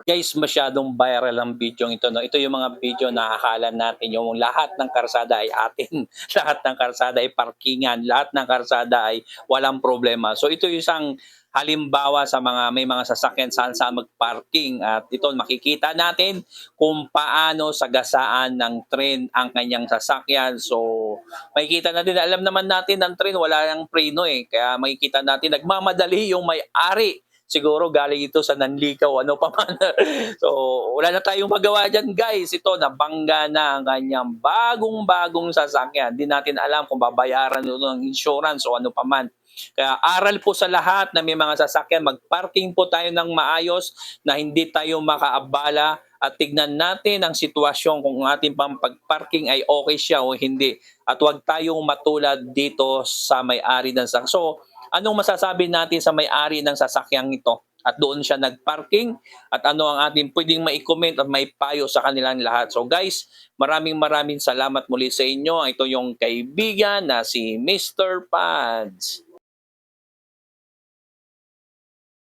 Guys, masyadong viral ang video ito 'no. Ito yung mga video na akala natin yung lahat ng karsada ay atin, lahat ng karsada ay parkingan, lahat ng karsada ay walang problema. So ito yung isang halimbawa sa mga may mga sasakyan saan-saan mag-parking at ito makikita natin kung paano sagasaan ng tren ang kanyang sasakyan. So makikita natin alam naman natin ang tren wala ng preno, eh, kaya makikita natin nagmamadali yung may-ari. Siguro galing ito sa nanlikaw ano pa man. So, wala na tayong magawa diyan guys. Ito nabangga na ang kanyang bagong-bagong sasakyan. Di natin alam kung babayaran ito ng insurance o ano pa man. Kaya aral po sa lahat na may mga sasakyan, mag-parking po tayo ng maayos na hindi tayo makaabala at tignan natin ang sitwasyon kung ating pang pag-parking ay okay siya o hindi. At huwag tayong matulad dito sa may-ari ng sasakyan. So, anong masasabi natin sa may-ari ng sasakyang ito? At doon siya nag-parking at ano ang ating pwedeng mai-comment at maipayo sa kanilang lahat. So guys, maraming salamat muli sa inyo. Ito yung kaibigan na si Mr. Pads.